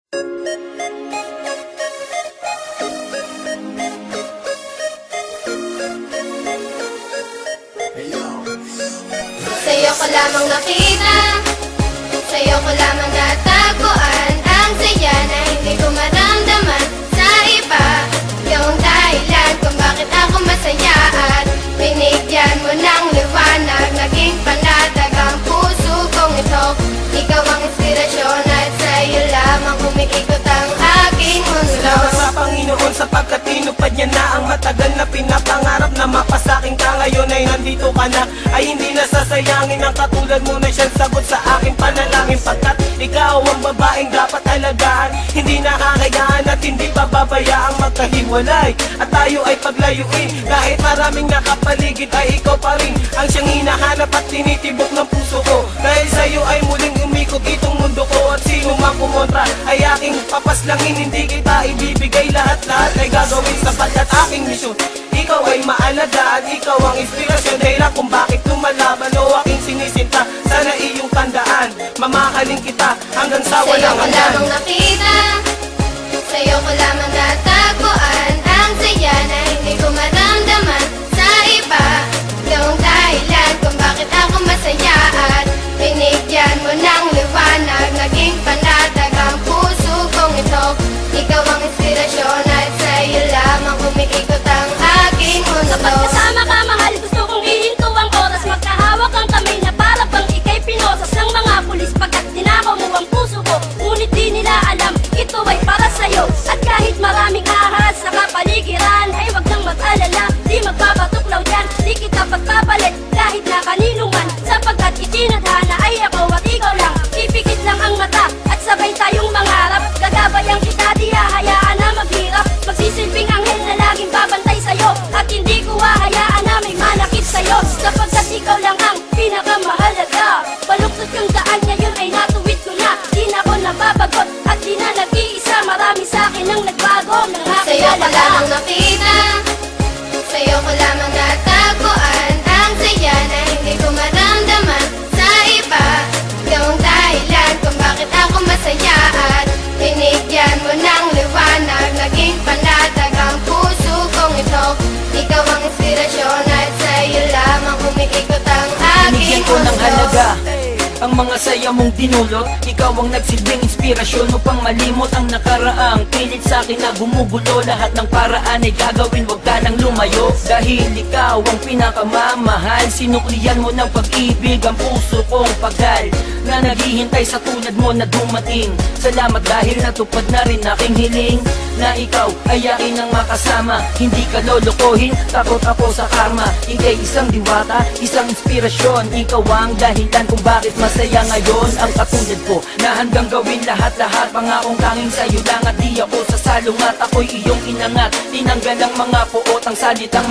Sa'yo ko lamang nakita, sa'yo ko lamang natagpuan ang saya na hindi ko maramdaman sa iba. Yung dahilan kung bakit ako masaya at binigyan mo ng liwanag, naging panatag ang puso kong ito. Ikaw ang inspirasyon at sa'yo lamang umiikot ang aking mundo. Salamat sa Panginoon sapagkat tinupad niya na ang matagal na pinapangarap na mapasaking ka. Ngayon ay nandito ka na, ay hindi nasasayangin ang katulad mo na siyang sagot sa aking panalangin. Pagkat ikaw ang babaeng dapat alagaan, hindi nakakayaan at hindi pababayaang magkahiwalay at tayo ay paglayuin. Kahit maraming nakapaligid ay ikaw pa rin ang siyang hinahanap at tinitibok ng puso ko. Dahil sa'yo ay muling umikot itong mundo ko at sino mang kumontra ay aking papaslangin. Hindi kita ibibigay lahat-lahat ay gagawin sapagkat aking misyon. Ikaw ay maalagaan, ikaw ang inspirasyon, dahilan kung bakit lumalaban o aking sinisinta. Sana iyong tandaan, mamahalin kita hanggang sa walang hanggan. Sa'yo ko lamang nakita, sa'yo ko lamang natagpuan ang saya na hindi ko maramdaman sa iba. Yung dahilan kung bakit ako masaya at binigyan mo ng liwanag, naging panatag ang puso kong ito. Ikaw ang inspirasyon at sa'yo lamang umiikot ang aking mundo. Kapag kasama ka, mahal, gusto kong ihinto ang oras. Magkahawak ang kamay na para bang ika'y pinosas ng mga pulis. Pagkat dinakaw mo ang puso ko, ngunit di nila alam ito ay para sa'yo. At kahit maraming ahas sa kapaligiran, ay wag nang mag-alala, di magpapatuklaw yan. Di kita pagpapalit kahit na kanino man, sapagkat itinadhana ay ako at ikaw lang. Pipikit lang ang mata at sabay tayong mangarap. Gagabayan kita, di hahayaan na maghirap. Magsisilbing anghel na laging babantay sa'yo, at hindi ko hahayaan na may manakit sa'yo, sapagkat ikaw lang ang pinakamahalaga. Paluksot yung daan ngayon ay natuwid ko na, di na ako nababagot at di na nag-iisa. Marami sa'kin ang nagbago ng aking Sa'yo ko alaga. lamang nakita, sa'yo ko lamang natagpuan ang saya na hindi ko maramdaman sa iba. Yung dahilan kung bakit ako masaya at binigyan mo ng liwanag, naging panatag ang puso kong ito. Ikaw ang inspirasyon at sa'yo lamang umiikot ang aking Binigyan ko ng mundo. halaga ang mga saya mong dinulot. Ikaw ang nagsilbing inspirasyon upang malimot ang nakaraang pilit sa akin na gumugulo. Lahat ng paraan ay gagawin, wag ka nang lumayo. Dahil ikaw ang pinakamamahal, sinuklian mo ng pag-ibig ang puso kong pagal na naghihintay sa tulad mo na dumating. Salamat dahil natupad na rin aking hiling na ikaw ay akin ang makasama. Hindi ka lolokohin, takot ako sa karma. Ika'y isang diwata, isang inspirasyon. Ikaw ang dahilan kung bakit masaya ngayon ang katulad ko, na handang gawin lahat-lahat. Pangakong tanging sa'yo lang at di ako sasalong at ako'y iyong inangat. Tinanggal ang mga puot ang salitang